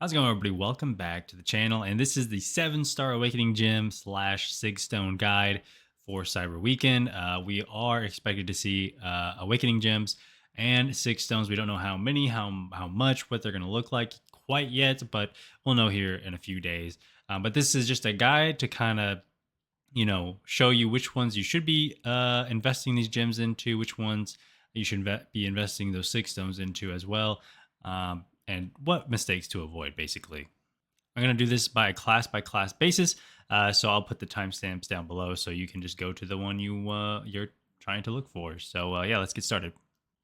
How's it going, everybody? Welcome back to the channel, and this is the 7-star Awakening Gym / 6-stone guide for Cyber Weekend. We are expected to see Awakening Gems and 6 stones. We don't know how many, how much, what they're going to look like quite yet, but we'll know here in a few days. But this is just a guide to kind of show you which ones you should be investing these gems into, which ones you should be investing those 6 stones into as well. And what mistakes to avoid, basically. I'm going to do this by class basis. So I'll put the timestamps down below so you can just go to the one you're trying to look for. So yeah, let's get started.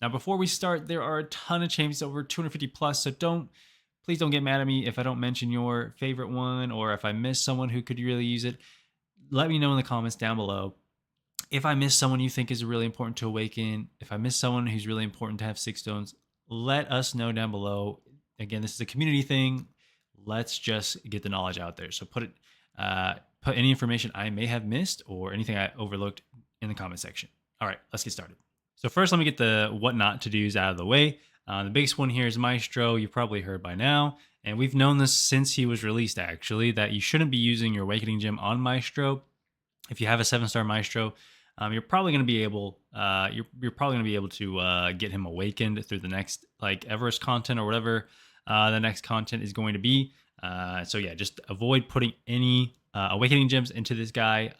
Now, before we start, there are a ton of champions, over 250 plus. So please don't get mad at me if I don't mention your favorite one, or if I miss someone who could really use it. Let me know in the comments down below. If I miss someone you think is really important to awaken, if I miss someone who's really important to have 6 stones, let us know down below. Again, this is a community thing. Let's just get the knowledge out there. So put any information I may have missed or anything I overlooked in the comment section. All right, let's get started. So first, let me get the what not to do's out of the way. The biggest one here is Maestro. You've probably heard by now, and we've known this since he was released, actually, that you shouldn't be using your Awakening Gem on Maestro. If you have a 7-star Maestro, you're probably going to be able to get him awakened through the next Everest content or whatever the next content is going to be. So yeah, just avoid putting any awakening gems into this guy.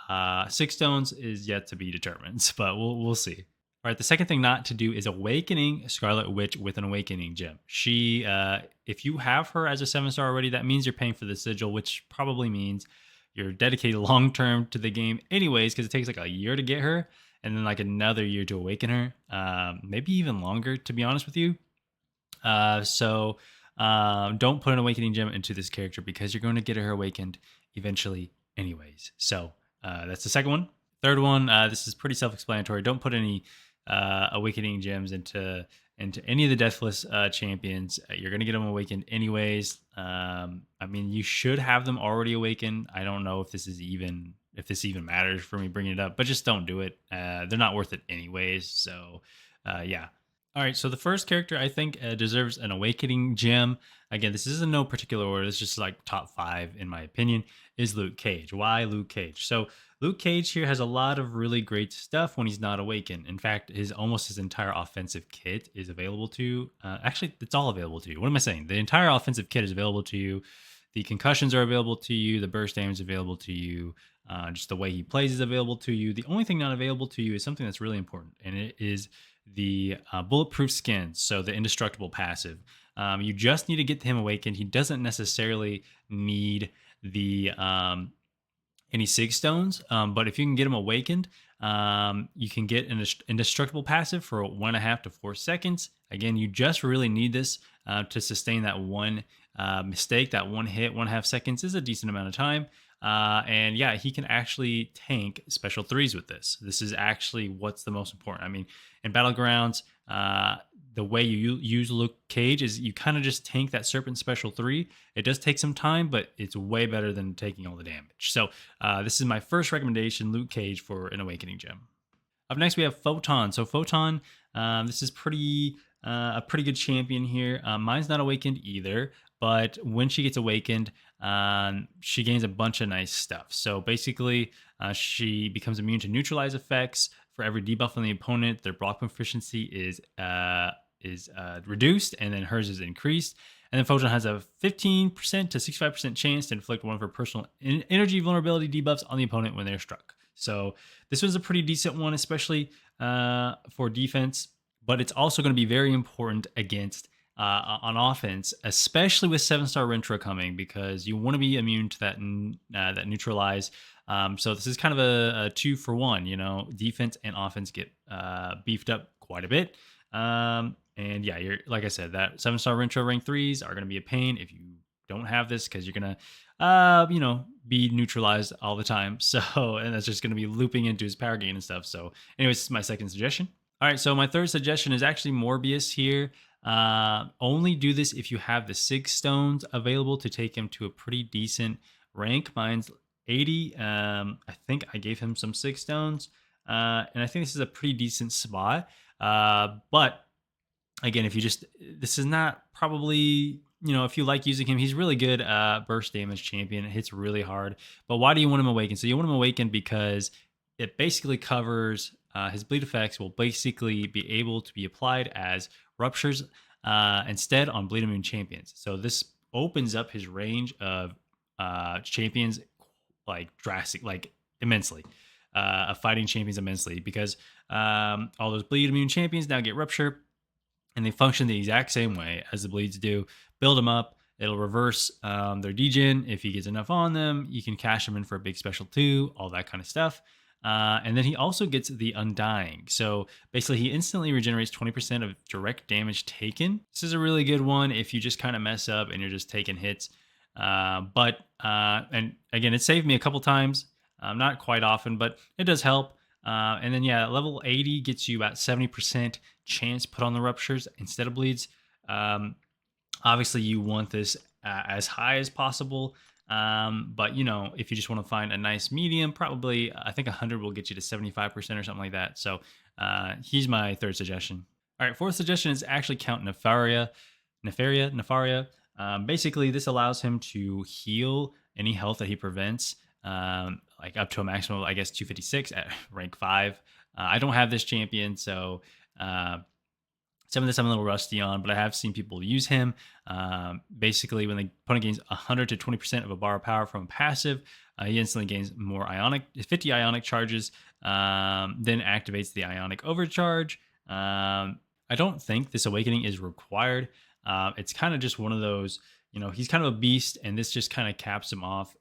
6 stones is yet to be determined, but we'll see. All right, the second thing not to do is awakening Scarlet Witch with an awakening gem. She, if you have her as a 7-star already, that means you're paying for the sigil, which probably means you're dedicated long term to the game anyways, because it takes like a year to get her and then like another year to awaken her, maybe even longer, to be honest with you. So don't put an awakening gem into this character because you're going to get her awakened eventually anyways. So that's the second one. Third one, this is pretty self-explanatory. Don't put any awakening gems into any of the deathless champions. You're going to get them awakened anyways. I mean, you should have them already awakened. I don't know if this even matters for me bringing it up, but just don't do it. They're not worth it anyways. So yeah. All right, so the first character I think deserves an awakening gem. Again, this is in no particular order. It's just like top 5 in my opinion. Is Luke Cage. Why Luke Cage? So Luke Cage here has a lot of really great stuff when he's not awakened. In fact, almost his entire offensive kit is available to you. Actually, it's all available to you. What am I saying? The entire offensive kit is available to you. The concussions are available to you. The burst damage is available to you. Just the way he plays is available to you. The only thing not available to you is something that's really important, and it is the bulletproof skins, so the indestructible passive. You just need to get him awakened. He doesn't necessarily need the any 6 stones, but if you can get him awakened, you can get an indestructible passive for 1.5 to 4 seconds. Again, you just really need this to sustain that one mistake. That one hit, 1.5 seconds is a decent amount of time. And yeah, he can actually tank special 3s with this. This is actually what's the most important. I mean, in Battlegrounds, the way you use Luke Cage is you kind of just tank that Serpent special 3. It does take some time, but it's way better than taking all the damage. So this is my first recommendation, Luke Cage for an Awakening Gem. Up next, we have Photon. So Photon, this is a pretty good champion here. Mine's not awakened either, but when she gets awakened, she gains a bunch of nice stuff. So basically, she becomes immune to neutralize effects. For every debuff on the opponent, their block proficiency is reduced, and then hers is increased. And then Photon has a 15% to 65% chance to inflict one of her personal energy vulnerability debuffs on the opponent when they're struck. So this was a pretty decent one, especially for defense, but it's also going to be very important against on offense, especially with 7-star Rentra coming, because you want to be immune to that neutralize. So this is kind of a 2-for-1. Defense and offense get beefed up quite a bit. And yeah, you're like I said, that 7-star Rentra rank 3s are going to be a pain if you don't have this, because you're going to be neutralized all the time. So, and that's just going to be looping into his power gain and stuff. So anyways, this is my second suggestion. All right, so my third suggestion is actually Morbius here. Only do this if you have the 6 stones available to take him to a pretty decent rank. Mine's 80. I think I gave him some 6 stones, and I think this is a pretty decent spot. But again, if you this is not probably if you like using him, he's really good burst damage champion. It hits really hard. But why do you want him awakened? So you want him awakened because it basically covers his bleed effects will basically be able to be applied as ruptures instead on bleed immune champions. So this opens up his range of champions like drastic, like immensely, of fighting champions immensely because all those bleed immune champions now get rupture and they function the exact same way as the bleeds do. Build them up. It'll reverse their degen. If he gets enough on them, you can cash them in for a big special too, all that kind of stuff. And then he also gets the Undying. So basically, he instantly regenerates 20% of direct damage taken. This is a really good one if you just kind of mess up and you're just taking hits. And again, it saved me a couple times, not quite often, but it does help. And then, yeah, level 80 gets you about 70% chance put on the ruptures instead of bleeds. Obviously, you want this as high as possible. But if you just want to find a nice medium, probably I think 100 will get you to 75% or something like that. So he's my third suggestion. All right, fourth suggestion is actually count Nefaria. Basically, this allows him to heal any health that he prevents, like up to a maximum of, I guess, 256 at rank 5. I don't have this champion, so some of this I'm a little rusty on, but I have seen people use him. Basically, when the opponent gains 100 to 20% of a bar of power from a passive, he instantly gains 50 ionic charges, then activates the ionic overcharge. I don't think this awakening is required. It's kind of just one of those, he's kind of a beast, and this just kind of caps him off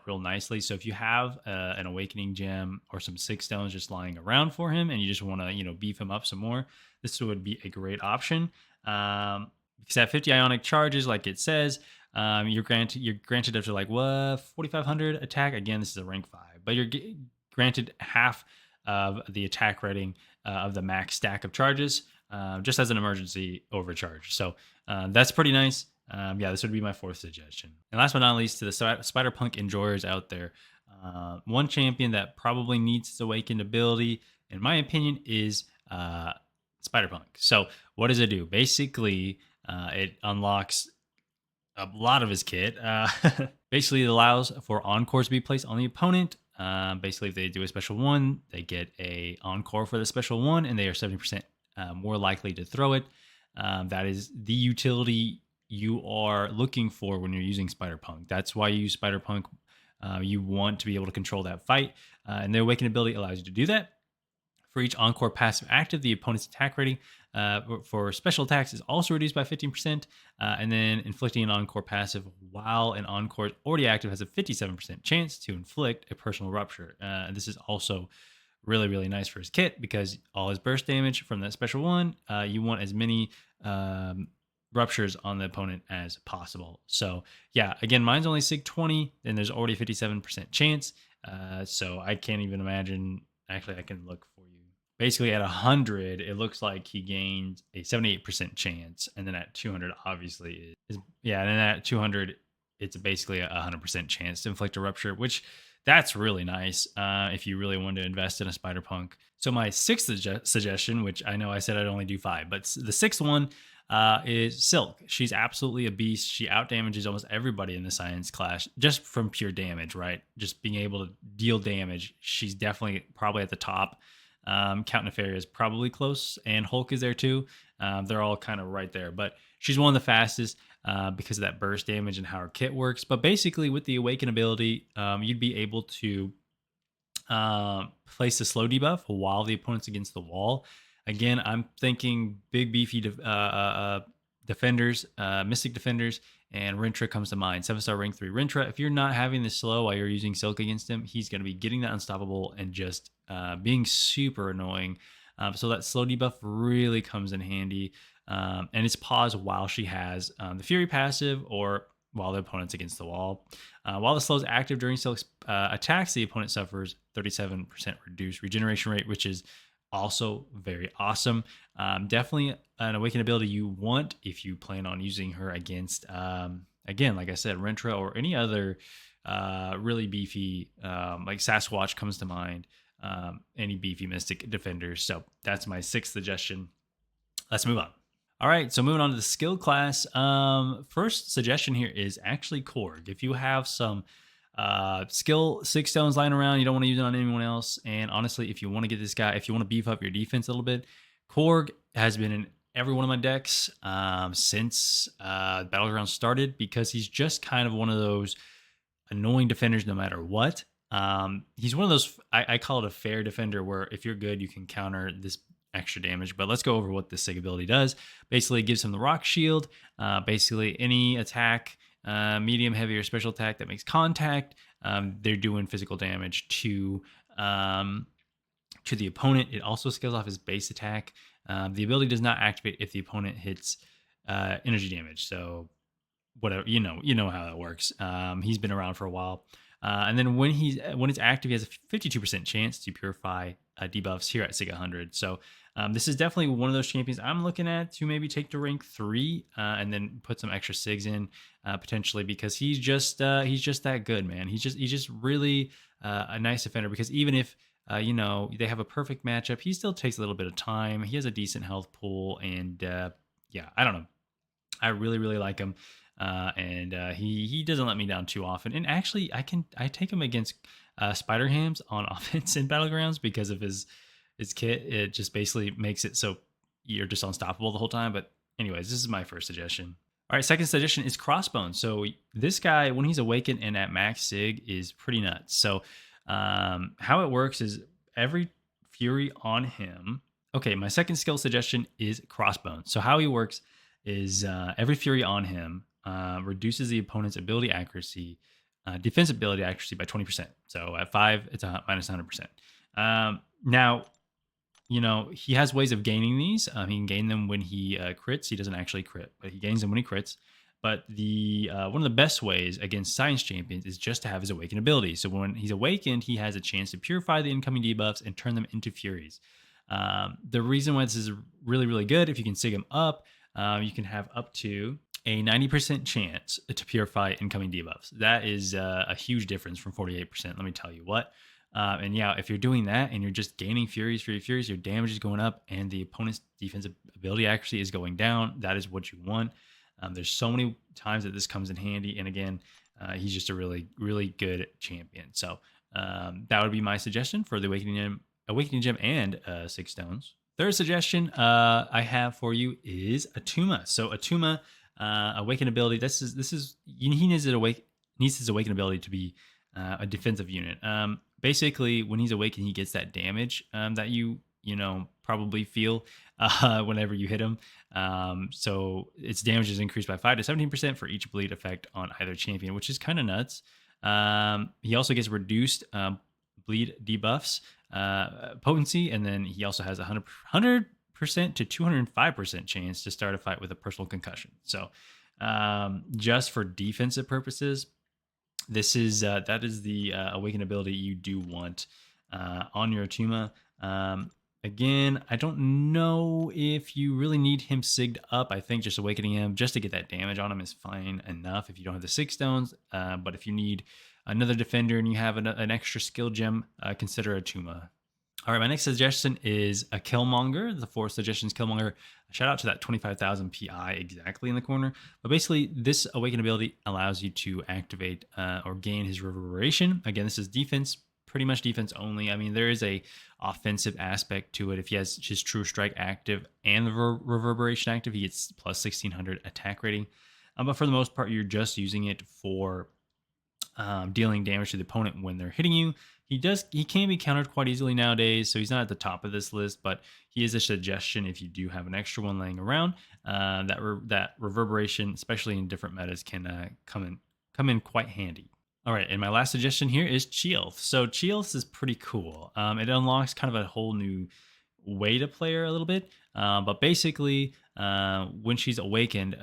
real nicely. So if you have an awakening gem or some 6 stones just lying around for him, and you just want to, beef him up some more, this would be a great option. Because at 50 ionic charges, like it says, you're granted up to 4,500 attack. Again, this is a rank 5, but you're granted half of the attack rating of the max stack of charges, just as an emergency overcharge. So that's pretty nice. This would be my fourth suggestion. And last but not least, to the Spider-Punk enjoyers out there, one champion that probably needs its awakened ability, in my opinion, is Spider-Punk. So what does it do? Basically, it unlocks a lot of his kit. Basically, it allows for encores to be placed on the opponent. Basically, if they do a special one, they get a encore for the special one, and they are 70% more likely to throw it. That is the utility you are looking for when you're using Spider-Punk. That's why you use Spider-Punk. You want to be able to control that fight, and the Awaken ability allows you to do that. For each Encore passive active, the opponent's attack rating for special attacks is also reduced by 15%, and then inflicting an Encore passive while an Encore is already active has a 57% chance to inflict a personal rupture. This is also really, really nice for his kit because all his burst damage from that special one, you want as many ruptures on the opponent as possible. So yeah, again, mine's only SIG 20, and there's already a 57% chance. So I can't even imagine. Actually, I can look for you. Basically, at 100, it looks like he gained a 78% chance, and then at 200, obviously, and then at 200, it's basically a 100% chance to inflict a rupture, which that's really nice if you really want to invest in a Spider-Punk. So my sixth suggestion, which I know I said I'd only do 5, but the sixth one is Silk. She's absolutely a beast. She outdamages almost everybody in the science class just from pure damage, right? Just being able to deal damage. She's definitely probably at the top. Count Nefaria is probably close, and Hulk is there too. They're all kind of right there, but she's one of the fastest because of that burst damage and how her kit works. But basically, with the Awaken ability, you'd be able to place the slow debuff while the opponent's against the wall. Again, I'm thinking big beefy defenders, Mystic defenders, and Rintra comes to mind. 7-star rank 3 Rintra. If you're not having the slow while you're using Silk against him, he's going to be getting that unstoppable and just being super annoying. So that slow debuff really comes in handy. And it's paused while she has the Fury passive or while the opponent's against the wall. While the slow is active during Silk's attacks, the opponent suffers 37% reduced regeneration rate, which is also very awesome. Definitely an Awaken ability you want if you plan on using her against, again, like I said, Rintra or any other really beefy, like Sasquatch comes to mind, any beefy Mystic defenders. So that's my sixth suggestion. Let's move on. All right, so moving on to the skill class. First suggestion here is actually Korg. If you have some skill 6 stones lying around, you don't want to use it on anyone else. And honestly, if you want to get this guy, if you want to beef up your defense a little bit, Korg has been in every one of my decks since Battlegrounds started, because he's just kind of one of those annoying defenders no matter what. He's one of those, I call it a fair defender, where if you're good, you can counter this extra damage. But let's go over what this SIG ability does. Basically, it gives him the rock shield. Basically, any attack, medium, heavy, or special attack that makes contact, they're doing physical damage to the opponent. It also scales off his base attack. The ability does not activate if the opponent hits energy damage. So whatever, you know how that works. He's been around for a while. And then when it's active, he has a 52% chance to purify debuffs here at SIG 100. So this is definitely one of those champions I'm looking at to maybe take to rank 3 and then put some extra SIGs in potentially, because he's just that good, man. He's just really a nice defender, because even if they have a perfect matchup, he still takes a little bit of time. He has a decent health pool, and yeah, I don't know. I really, really like him. And he doesn't let me down too often. And actually, I take him against Spider Hams on offense in Battlegrounds because of his kit. It just basically makes it so you're just unstoppable the whole time. But anyways, this is my first suggestion. All right, second suggestion is Crossbones. So this guy, when he's awakened and at max sig, is pretty nuts. So how it works is every Fury on him. Okay, my second skill suggestion is Crossbones. So how he works is every Fury on him reduces the opponent's ability accuracy, defense ability accuracy by 20%. So at 5, it's a minus 100%. Now, he has ways of gaining these. He can gain them when he crits. He doesn't actually crit, but he gains them when he crits. But the one of the best ways against Science Champions is just to have his Awaken ability. So when he's awakened, he has a chance to purify the incoming debuffs and turn them into Furies. The reason why this is really, really good, if you can sig him up, you can have up to a 90% chance to purify incoming debuffs. That is a huge difference from 48%, let me tell you what. And yeah, if you're doing that and you're just gaining Furies, your damage is going up and the opponent's defensive ability accuracy is going down. That is what you want. There's so many times that this comes in handy. And again, he's just a really, really good champion. So that would be my suggestion for the Awakening Gem and 6 stones. Third suggestion I have for you is Atuma. So Atuma, Awaken ability. He needs his Awaken ability to be a defensive unit. Basically, when he's awakened, he gets that damage that you probably feel whenever you hit him. So its damage is increased by 5 to 17% for each bleed effect on either champion, which is kind of nuts. He also gets reduced bleed debuffs potency, and then he also has 100% to 205% chance to start a fight with a personal concussion. So just for defensive purposes, that is the Awaken ability you do want on your Atuma. Again, I don't know if you really need him sigged up. I think just awakening him just to get that damage on him is fine enough if you don't have the 6 stones. But if you need another defender and you have an extra skill gem, consider Atuma. All right, my next suggestion is a Killmonger. The 4th suggestion is Killmonger. Shout out to that 25,000 PI exactly in the corner. But basically, this Awaken ability allows you to activate or gain his Reverberation. Again, this is defense, pretty much defense only. I mean, there is a offensive aspect to it. If he has his True Strike active and the Reverberation active, he gets plus 1600 attack rating. But for the most part, you're just using it for dealing damage to the opponent when they're hitting you. He can be countered quite easily nowadays, so he's not at the top of this list, but he is a suggestion if you do have an extra one laying around. That Reverberation, especially in different metas, can come in quite handy. All right, and my last suggestion here is Chielth. So Chielth is pretty cool. It unlocks kind of a whole new way to play her a little bit. But basically, when she's awakened,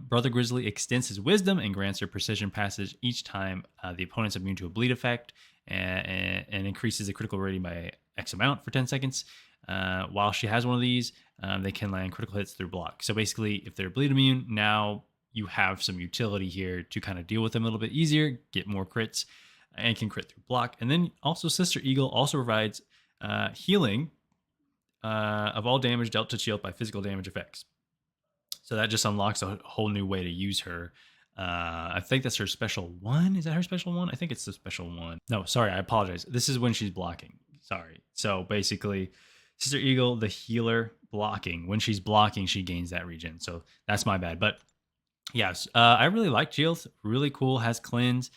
Brother Grizzly extends his wisdom and grants her precision passage each time the opponent's immune to a bleed effect, and increases the critical rating by X amount for 10 seconds. While she has one of these, they can land critical hits through block. So basically, if they're bleed immune, now you have some utility here to kind of deal with them a little bit easier, get more crits, and can crit through block. And then also Sister Eagle also provides healing of all damage dealt to Chielth by physical damage effects. So that just unlocks a whole new way to use her. I think that's her special one. Is that her special one? I think it's the special one. No, sorry, I apologize. This is when she's blocking. Sorry. So basically, Sister Eagle, the healer, blocking. When she's blocking, she gains that regen. So that's my bad. But yes, I really like Jilth. Really cool. Has cleanse.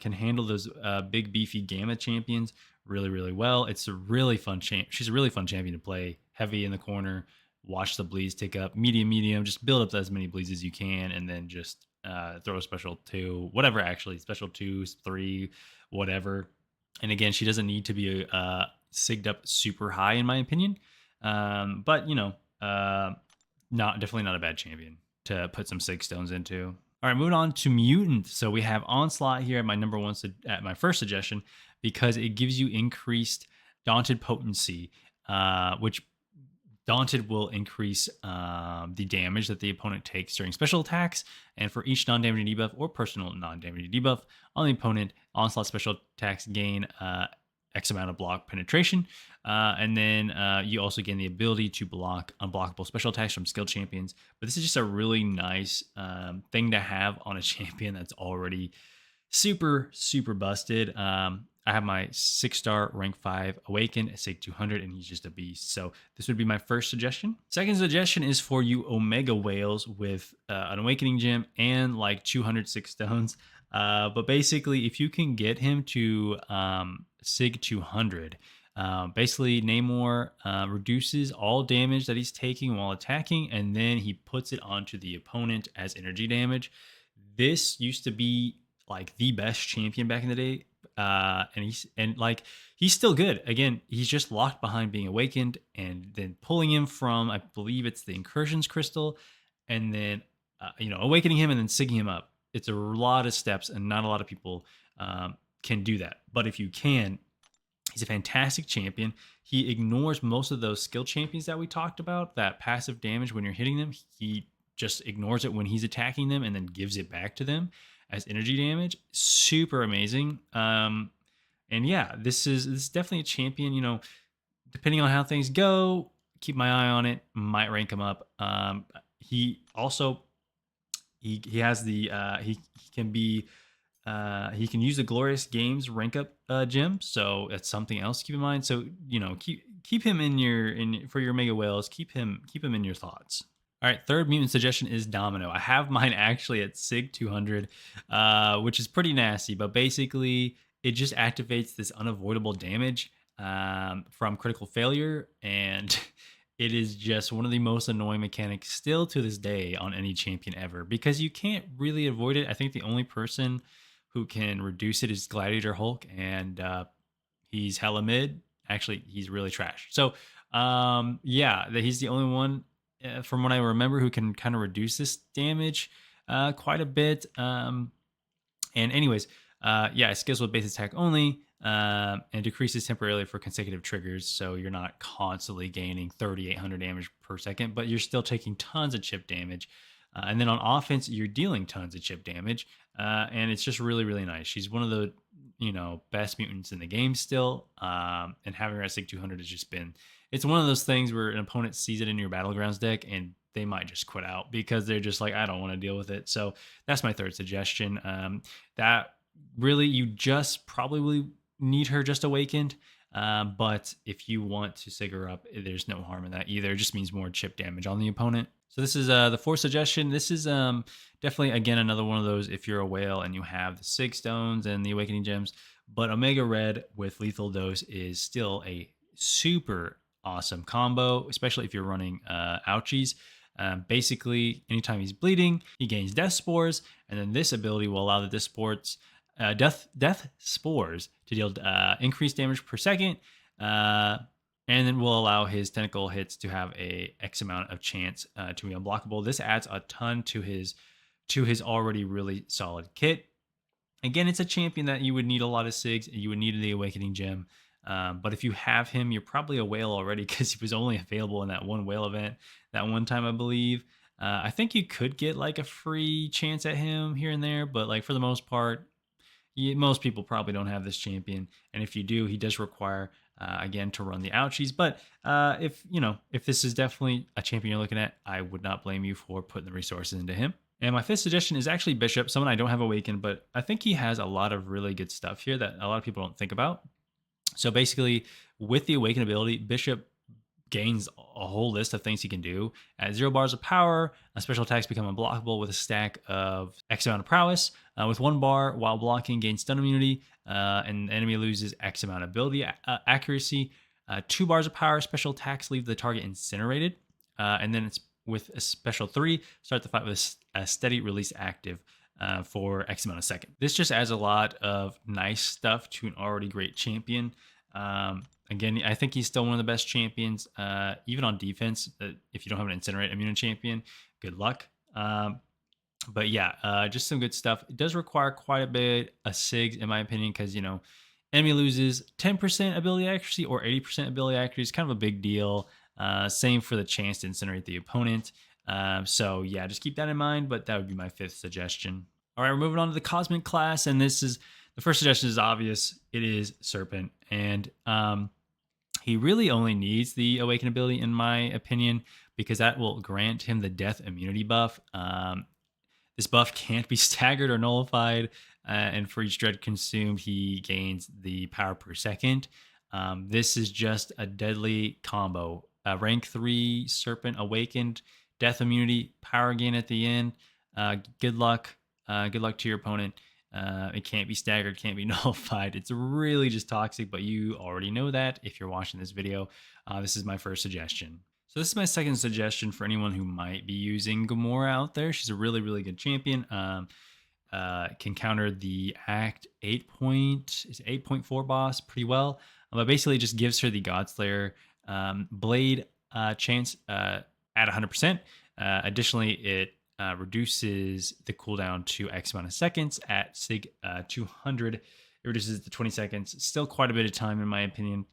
Can handle those big beefy gamma champions really, really well. It's a really fun champ. She's a really fun champion to play. Heavy in the corner. Watch the bleeds tick up. Medium, medium. Just build up as many bleeds as you can, and then just throw a special 2, whatever. Actually, special 2, 3, whatever. And again, she doesn't need to be sigged up super high, in my opinion. But you know, definitely not a bad champion to put some sig stones into. All right, moving on to Mutant. So we have Onslaught here at my number one, at my first suggestion, because it gives you increased Daunted potency, which Daunted will increase the damage that the opponent takes during special attacks, and for each non-damaging debuff or personal non-damaging debuff on the opponent, Onslaught special attacks gain X amount of block penetration, and then you also gain the ability to block unblockable special attacks from skilled champions. But this is just a really nice thing to have on a champion that's already super, super busted. I have my 6-star rank 5 Awaken at Sig 200, and he's just a beast. So this would be my first suggestion. Second suggestion is for you Omega Whales with an Awakening Gem and like 206 stones. But basically, if you can get him to Sig 200, basically Namor reduces all damage that he's taking while attacking, and then he puts it onto the opponent as energy damage. This used to be like the best champion back in the day. And he's still good. Again, he's just locked behind being awakened, and then pulling him from, I believe it's the Incursions Crystal, and then awakening him and then sigging him up. It's a lot of steps, and not a lot of people can do that. But if you can, he's a fantastic champion. He ignores most of those skill champions that we talked about, that passive damage when you're hitting them. He just ignores it when he's attacking them and then gives it back to them as energy damage. Super amazing. And yeah, this is definitely a champion. Depending on how things go, keep my eye on it. Might rank him up. He also he has the he can be he can use the Glorious Games rank up gem, so that's something else to keep in mind. So keep him for your Mega Whales. Keep him in your thoughts. All right, third mutant suggestion is Domino. I have mine actually at Sig 200, which is pretty nasty, but basically it just activates this unavoidable damage from critical failure, and it is just one of the most annoying mechanics still to this day on any champion ever, because you can't really avoid it. I think the only person who can reduce it is Gladiator Hulk, and he's hella mid. Actually, he's really trash. So yeah, he's the only one from what I remember who can kind of reduce this damage quite a bit. And anyways, yeah, it scales with base attack only, and decreases temporarily for consecutive triggers, so you're not constantly gaining 3,800 damage per second, but you're still taking tons of chip damage. And then on offense, you're dealing tons of chip damage, and it's just really, really nice. She's one of the best mutants in the game still, and having her at Sig 200 has just been, it's one of those things where an opponent sees it in your Battlegrounds deck and they might just quit out because they're just like, I don't want to deal with it. So that's my third suggestion. That really, you just probably need her just awakened. But if you want to sig her up, there's no harm in that either. It just means more chip damage on the opponent. So this is the fourth suggestion. This is definitely, again, another one of those if you're a whale and you have the Sig Stones and the Awakening Gems. But Omega Red with Lethal Dose is still a super awesome combo, especially if you're running Ouchies. Basically, anytime he's bleeding, he gains Death Spores, and then this ability will allow the Death Spores to deal increased damage per second, and then will allow his tentacle hits to have a X amount of chance to be unblockable. This adds a ton to his already really solid kit. Again, it's a champion that you would need a lot of SIGs, and you would need the Awakening Gem. But if you have him, you're probably a whale already because he was only available in that one whale event that one time, I believe. I think you could get like a free chance at him here and there, but like for the most part, most people probably don't have this champion, and if you do, he does require again to run the ouchies. But if this is definitely a champion you're looking at, I would not blame you for putting the resources into him. And my fifth suggestion is actually Bishop, someone I don't have Awakened, but I think he has a lot of really good stuff here that a lot of people don't think about. So basically, with the Awaken ability, Bishop gains a whole list of things he can do. At 0 bars of power, special attacks become unblockable with a stack of X amount of prowess. With 1 bar, while blocking, gains stun immunity, and the enemy loses X amount of ability accuracy. 2 bars of power, special attacks leave the target incinerated. And then it's with a special 3, start the fight with a steady release active for X amount of second. This just adds a lot of nice stuff to an already great champion. Again, I think he's still one of the best champions, even on defense. If you don't have an Incinerate immune champion, good luck. But yeah, just some good stuff. It does require quite a bit of SIGs, in my opinion, because, enemy loses 10% ability accuracy or 80% ability accuracy. It's kind of a big deal. Same for the chance to incinerate the opponent. So yeah, just keep that in mind, but that would be my fifth suggestion. All right, we're moving on to the Cosmic class, and this is the first suggestion is obvious. It is Serpent, and he really only needs the Awaken ability, in my opinion, because that will grant him the death immunity buff. This buff can't be staggered or nullified, and for each dread consumed, he gains the power per second. This is just a deadly combo. Rank 3 Serpent Awakened, death immunity, power gain at the end. Good luck. Good luck to your opponent. It can't be staggered, can't be nullified. It's really just toxic, but you already know that if you're watching this video. This is my first suggestion. So this is my second suggestion for anyone who might be using Gamora out there. She's a really, really good champion. Can counter the Act 8.4 boss pretty well. But basically just gives her the Godslayer blade chance at 100%. Additionally, it reduces the cooldown to X amount of seconds at SIG 200. It reduces to 20 seconds. Still quite a bit of time, in my opinion.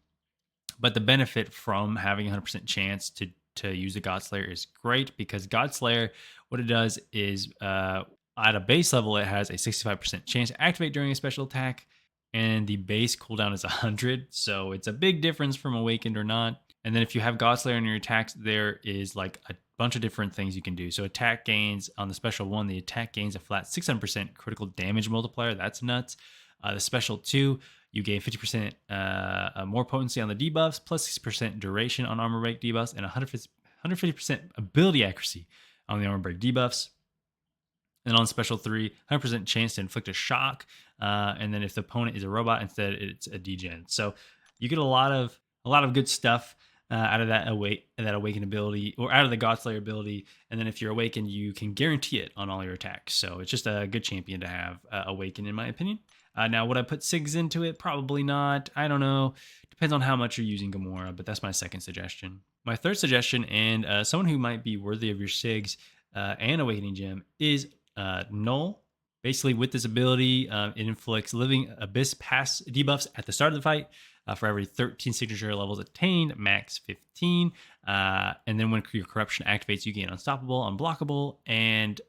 But the benefit from having 100% chance to use the Godslayer is great, because Godslayer, what it does is at a base level, it has a 65% chance to activate during a special attack, and the base cooldown is 100. So it's a big difference from Awakened or not. And then if you have Godslayer in your attacks, there is like a bunch of different things you can do. So attack gains on the special 1, the attack gains a flat 600% critical damage multiplier. That's nuts. The special 2, you gain 50% more potency on the debuffs, plus 6% duration on armor break debuffs, and 150% ability accuracy on the armor break debuffs. And on special 3, 100% chance to inflict a shock. And then if the opponent is a robot, instead it's a degen. So you get a lot of good stuff out of that Awaken ability, or out of the Godslayer ability. And then if you're Awakened, you can guarantee it on all your attacks. So it's just a good champion to have Awaken, in my opinion. Now, would I put SIGs into it? Probably not. I don't know. Depends on how much you're using Gamora, but that's my second suggestion. My third suggestion, and someone who might be worthy of your SIGs and Awakening Gem, is Null. Basically, with this ability, it inflicts Living Abyss pass debuffs at the start of the fight for every 13 signature levels attained, max 15. And then when your Corruption activates, you gain Unstoppable, Unblockable, and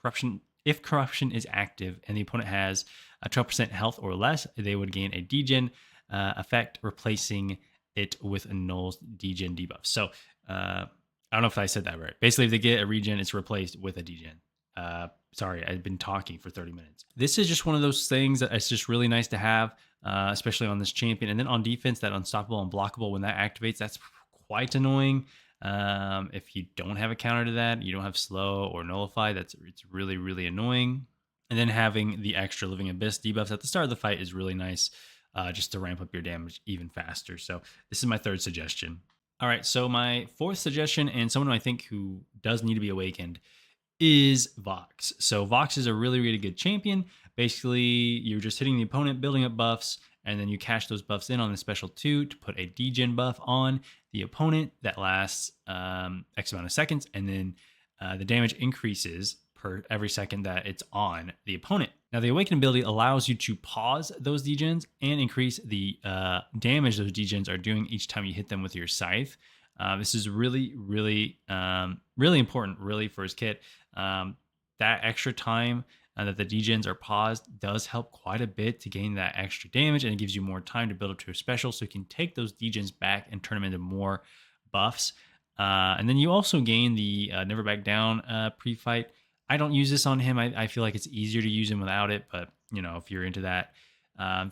Corruption. If Corruption is active and the opponent has a 12% health or less, they would gain a degen effect, replacing it with a Null's degen debuff. So I don't know if I said that right. Basically, if they get a regen, it's replaced with a degen. Sorry, I've been talking for 30 minutes. This is just one of those things that it's just really nice to have, especially on this champion. And then on defense, that Unstoppable, Unblockable, when that activates, that's quite annoying. If you don't have a counter to that, you don't have slow or nullify, it's really, really annoying. And then having the extra Living Abyss debuffs at the start of the fight is really nice, just to ramp up your damage even faster. So this is my third suggestion. All right, so my fourth suggestion, and someone I think who does need to be Awakened, is Vox. So Vox is a really, really good champion. Basically, you're just hitting the opponent, building up buffs, and then you cash those buffs in on the special 2 to put a degen buff on the opponent that lasts X amount of seconds, and then the damage increases per every second that it's on the opponent. Now, the Awaken ability allows you to pause those degens and increase the damage those degens are doing each time you hit them with your scythe. This is really, really, really important, really, for his kit. That extra time that the degens are paused does help quite a bit to gain that extra damage, and it gives you more time to build up to a special, so you can take those degens back and turn them into more buffs. And then you also gain the Never Back Down pre-fight. I don't use this on him. I feel like it's easier to use him without it, but if you're into that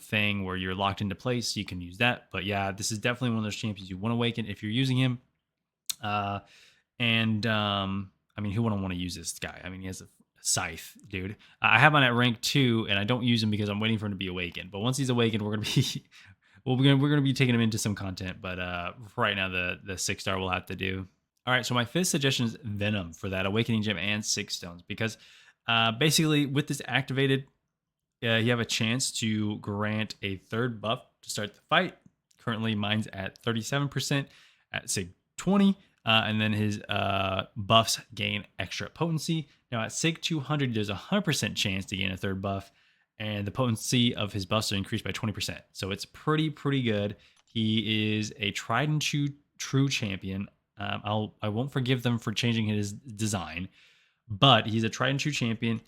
thing where you're locked into place, you can use that. But yeah, this is definitely one of those champions you want to awaken if you're using him. I mean, who wouldn't want to use this guy? I mean, he has a scythe, dude. I have him at rank 2, and I don't use him because I'm waiting for him to be awakened. But once he's awakened, we're gonna be we're gonna be taking him into some content. But for right now, the 6-star will have to do. All right, so my 5th suggestion is Venom for that Awakening Gem and 6 stones, because basically with this activated, you have a chance to grant a 3rd buff to start the fight. Currently, mine's at 37%, at Sig 20, and then his buffs gain extra potency. Now at Sig 200, there's a 100% chance to gain a 3rd buff, and the potency of his buffs are increased by 20%. So it's pretty good. He is a tried and true champion. I won't forgive them for changing his design, but he's a tried and true champion.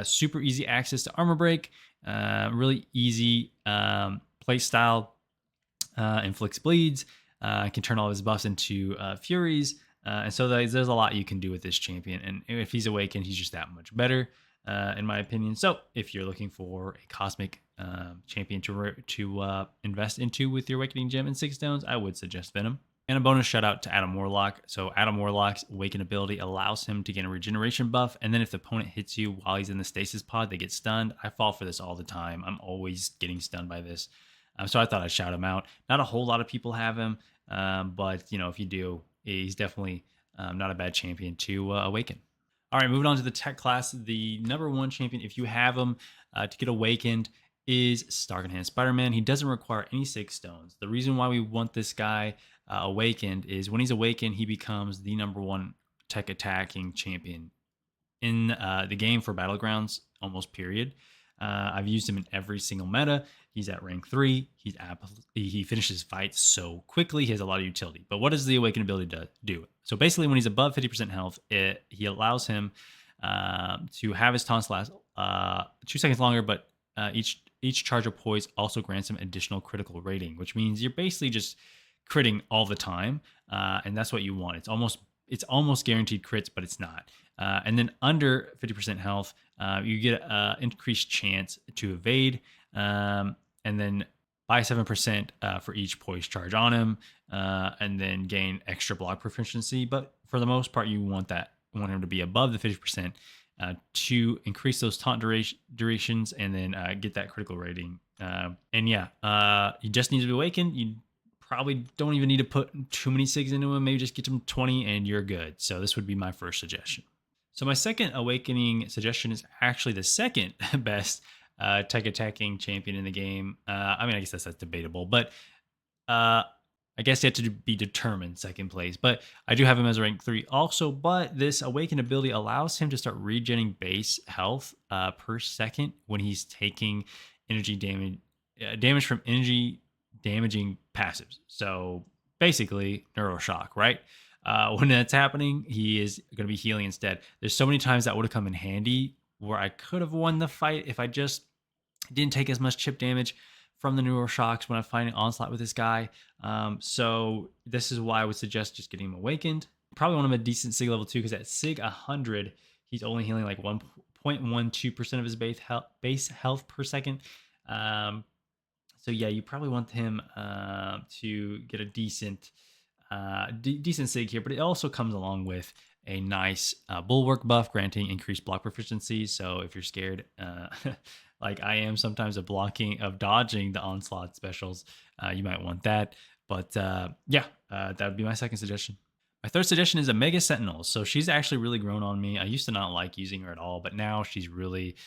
Super easy access to armor break, really easy play style, inflicts bleeds, can turn all of his buffs into furies, and so there's a lot you can do with this champion. And if he's awakened, he's just that much better, in my opinion. So if you're looking for a cosmic champion to invest into with your Awakening Gem and 6 stones, I would suggest Venom. And a bonus shout out to Adam Warlock. So Adam Warlock's Awaken ability allows him to gain a regeneration buff, and then if the opponent hits you while he's in the stasis pod, they get stunned. I fall for this all the time. I'm always getting stunned by this. So I thought I'd shout him out. Not a whole lot of people have him, but if you do, he's definitely not a bad champion to awaken. All right, moving on to the tech class. The number 1 champion, if you have him to get awakened, is Stark-Enhanced Spider-Man. He doesn't require any 6 stones. The reason why we want this guy awakened is when he's awakened, he becomes the number 1 tech attacking champion in the game for Battlegrounds, almost period. I've used him in every single meta. He's at rank 3. He finishes fights so quickly. He has a lot of utility. But what does the Awaken ability do? So basically, when he's above 50% health, he allows him to have his taunts last 2 seconds longer, but each charge of poise also grants him additional critical rating, which means you're basically just critting all the time, and that's what you want. It's almost guaranteed crits, but it's not. And then under 50% health, you get an increased chance to evade, and then by 7% for each poise charge on him, and then gain extra block proficiency. But for the most part, you want him to be above the 50% to increase those taunt durations, and then get that critical rating. And yeah, you just need to be awakened. You probably don't even need to put too many SIGs into him. Maybe just get him 20 and you're good. So this would be my first suggestion. So my second awakening suggestion is actually the second best tech attacking champion in the game. I mean, I guess that's debatable, but I guess you have to be determined second place. But I do have him as rank 3 also. But this awaken ability allows him to start regenerating base health per second when he's taking energy damage from energy damaging passives. So basically Neuroshock, right? When that's happening, he is going to be healing instead. There's so many times that would have come in handy where I could have won the fight if I just didn't take as much chip damage from the Neuroshocks when I'm fighting Onslaught with this guy. So this is why I would suggest just getting him awakened. Probably want him a decent SIG level 2, because at SIG 100, he's only healing like 1.12% of his base health per second. So yeah, you probably want him to get a decent SIG here, but it also comes along with a nice bulwark buff granting increased block proficiency. So if you're scared, like I am sometimes of dodging the onslaught specials, you might want that. But yeah, that would be my second suggestion. My third suggestion is a Mega Sentinel. So she's actually really grown on me. I used to not like using her at all, but now she's really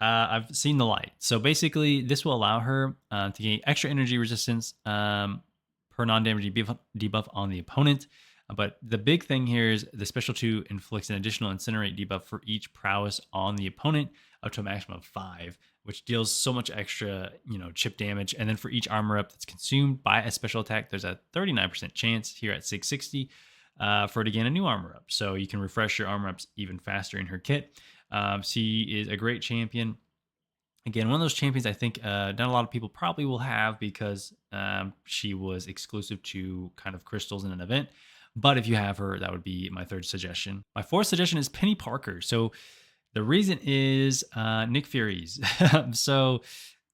I've seen the light. So basically, this will allow her to gain extra energy resistance per non-damage debuff on the opponent. But the big thing here is the special 2 inflicts an additional incinerate debuff for each prowess on the opponent, up to a maximum of 5, which deals so much extra, chip damage. And then for each armor up that's consumed by a special attack, there's a 39% chance here at 660 for her to gain a new armor up. So you can refresh your armor ups even faster in her kit. She is a great champion. Again, one of those champions I think not a lot of people probably will have because she was exclusive to kind of crystals in an event. But if you have her, that would be my third suggestion. My fourth suggestion is Penny Parker. So the reason is Nick Fury's. So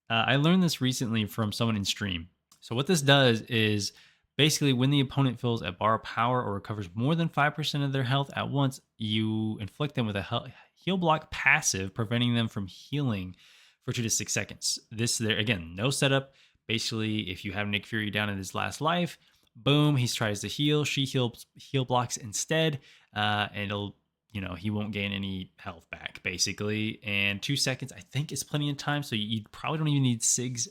I learned this recently from someone in stream. So what this does is basically when the opponent fills a bar of power or recovers more than 5% of their health at once, you inflict them with a heal block passive, preventing them from healing for 2 to 6 seconds. This there again, no setup. Basically, if you have Nick Fury down in his last life, boom, he tries to heal. She heal blocks instead, and it'll he won't gain any health back basically. And 2 seconds, I think, is plenty of time. So you probably don't even need Sigs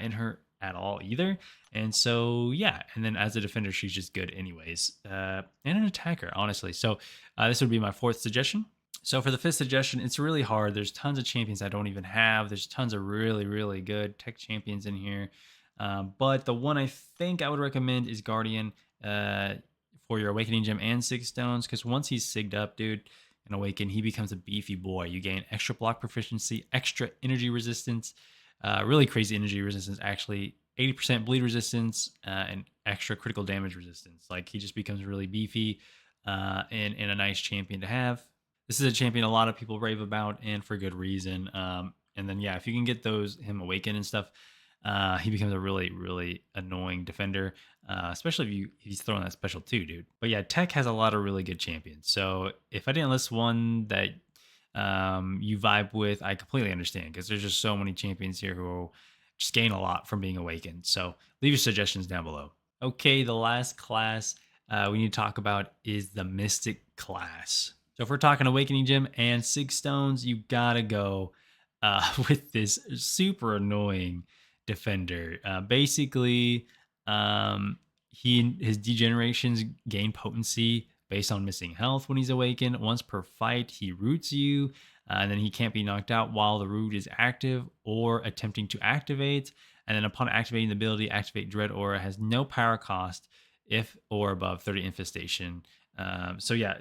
in her at all either. And so yeah, and then as a defender, she's just good anyways, and an attacker, honestly. So this would be my fourth suggestion. So for the fifth suggestion, it's really hard. There's tons of champions I don't even have. There's tons of really, really good tech champions in here. But the one I think I would recommend is Guardian for your Awakening Gem and 6 stones. Because once he's sigged up, dude, and Awaken, he becomes a beefy boy. You gain extra block proficiency, extra energy resistance, really crazy energy resistance, actually. 80% bleed resistance, and extra critical damage resistance. Like, he just becomes really beefy and a nice champion to have. This is a champion a lot of people rave about, and for good reason. And then, yeah, if you can get him Awaken and stuff, he becomes a really, really annoying defender, especially if he's throwing that special too, dude. But yeah, Tech has a lot of really good champions. So if I didn't list one that you vibe with, I completely understand, because there's just so many champions here who just gain a lot from being Awakened. So leave your suggestions down below. Okay, the last class we need to talk about is the Mystic class. So if we're talking Awakening Gem and 6 stones, you gotta go with this super annoying defender. Basically, his degenerations gain potency based on missing health when he's awakened. Once per fight, he roots you, and then he can't be knocked out while the root is active or attempting to activate. And then upon activating the ability, Activate Dread Aura has no power cost if or above 30 infestation. So yeah,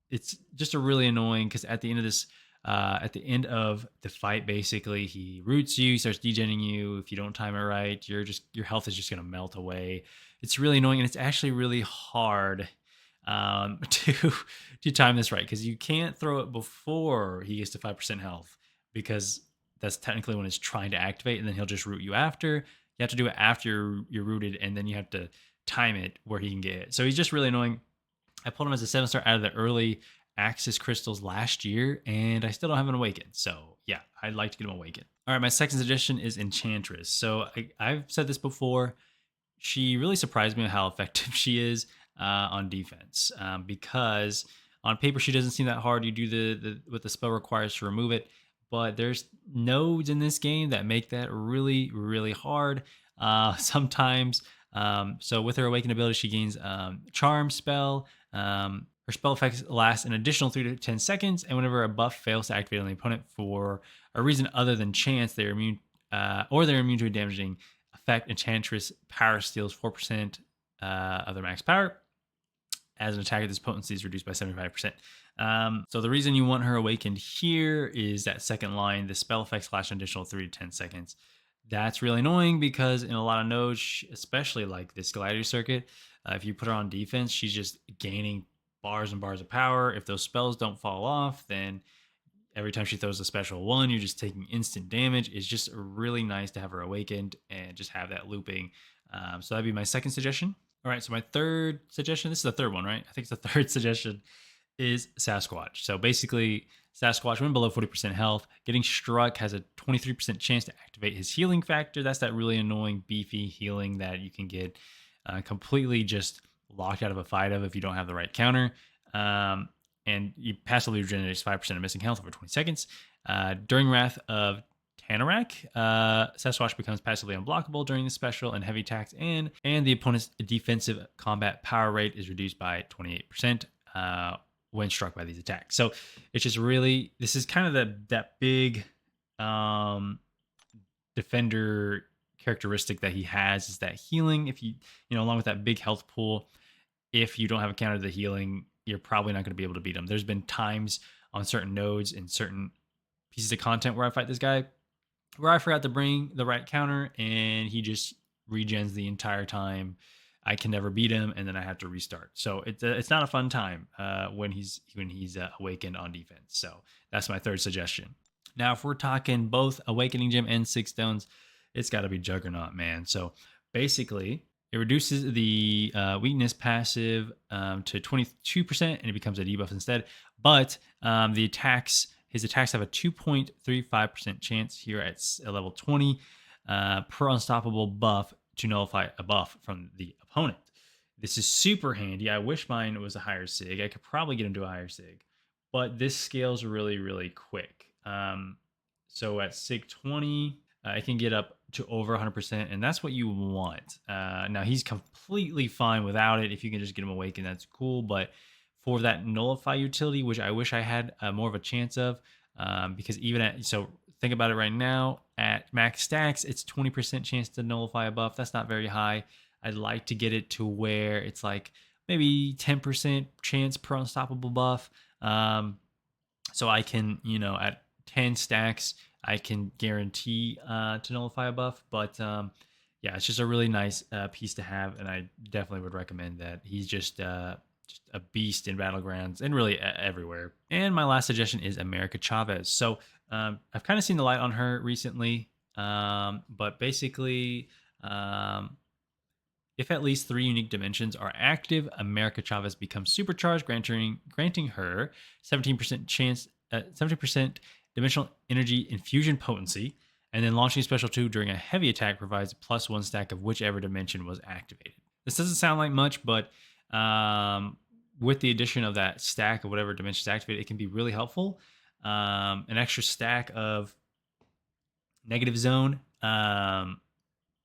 it's just a really annoying, because at the end of the fight, basically he roots you, he starts degenning you. If you don't time it right, your health is just gonna melt away. It's really annoying, and it's actually really hard to time this right, because you can't throw it before he gets to 5% health, because that's technically when it's trying to activate, and then he'll just root you after. You have to do it after you're rooted, and then you have to time it where he can get it. So he's just really annoying. I pulled him as a 7-star out of the early Axis crystals last year, and I still don't have an Awaken. So yeah, I'd like to get him Awaken. All right, my second suggestion is Enchantress. So I've said this before. She really surprised me with how effective she is on defense, because on paper she doesn't seem that hard. You do what the spell requires to remove it, but there's nodes in this game that make that really, really hard sometimes. So with her Awaken ability, she gains Charm spell. Her spell effects last an additional 3 to 10 seconds, and whenever a buff fails to activate on the opponent for a reason other than chance, they're immune to a damaging effect. Enchantress power steals 4% of their max power. As an attacker, this potency is reduced by 75%. So the reason you want her Awakened here is that second line, the spell effects last an additional 3 to 10 seconds. That's really annoying, because in a lot of nodes, especially like this Gladiator circuit, if you put her on defense, she's just gaining bars and bars of power. If those spells don't fall off, then every time she throws a special one, you're just taking instant damage. It's just really nice to have her Awakened and just have that looping. So that'd be my second suggestion. All right, so my third suggestion, this is the third one, right? I think it's the third suggestion, is Sasquatch. So basically, Sasquatch, when below 40% health, getting struck has a 23% chance to activate his healing factor. That's that really annoying, beefy healing that you can get completely just locked out of a fight if you don't have the right counter. And you passively regenerates 5% of missing health over 20 seconds. During Wrath of Tanarak, Sasquatch becomes passively unblockable during the special and heavy attacks, and the opponent's defensive combat power rate is reduced by 28% when struck by these attacks. So it's just really, this is kind of that big defender characteristic that he has, is that healing. If you along with that big health pool, if you don't have a counter to the healing, you're probably not going to be able to beat him. There's been times on certain nodes and certain pieces of content where I fight this guy, where I forgot to bring the right counter and he just regens the entire time. I can never beat him, and then I have to restart. So it's not a fun time when he's awakened on defense. So that's my third suggestion. Now, if we're talking both Awakening Gem and 6 stones, it's got to be Juggernaut, man. So basically, it reduces the weakness passive to 22%, and it becomes a debuff instead. But his attacks have a 2.35% chance here at level 20 per unstoppable buff to nullify a buff from the opponent. This is super handy. I wish mine was a higher sig. I could probably get him to a higher sig, but this scales really, really quick. So at sig 20, I can get up to over 100%, and that's what you want. Now, he's completely fine without it. If you can just get him awakened, that's cool. But for that nullify utility, which I wish I had more of a chance of, because so think about it right now, at max stacks, it's 20% chance to nullify a buff. That's not very high. I'd like to get it to where it's like maybe 10% chance per unstoppable buff. So I can, at 10 stacks, I can guarantee to nullify a buff. But yeah, it's just a really nice piece to have, and I definitely would recommend that. He's just a beast in Battlegrounds and really everywhere. And my last suggestion is America Chavez. So I've kind of seen the light on her recently, but basically, if at least 3 unique dimensions are active, America Chavez becomes supercharged, granting her 17% dimensional energy infusion potency, and then launching special 2 during a heavy attack provides +1 stack of whichever dimension was activated. This doesn't sound like much, but with the addition of that stack of whatever dimension is activated, it can be really helpful. An extra stack of negative zone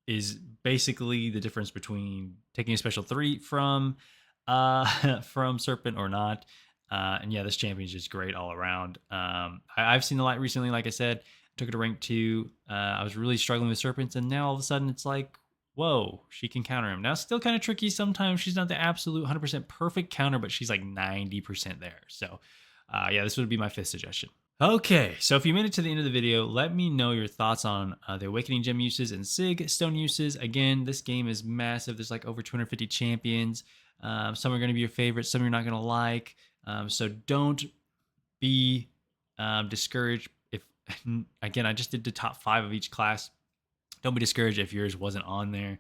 is basically the difference between taking a special 3 from Serpent or not. And yeah, this champion is just great all around. I've seen the light recently, like I said, took it to rank 2. I was really struggling with Serpents, and now all of a sudden it's like, whoa, she can counter him. Now, it's still kind of tricky sometimes. She's not the absolute 100% perfect counter, but she's like 90% there. So yeah, this would be my 5th suggestion. Okay, so if you made it to the end of the video, let me know your thoughts on the Awakening Gem uses and Sig Stone uses. Again, this game is massive. There's like over 250 champions. Some are going to be your favorites, some you're not going to like. So don't be discouraged if, again, I just did the top 5 of each class. Don't be discouraged if yours wasn't on there.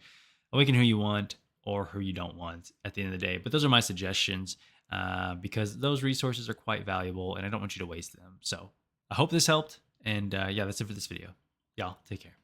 Awaken who you want or who you don't want at the end of the day. But those are my suggestions because those resources are quite valuable and I don't want you to waste them. So I hope this helped. And yeah, that's it for this video. Y'all take care.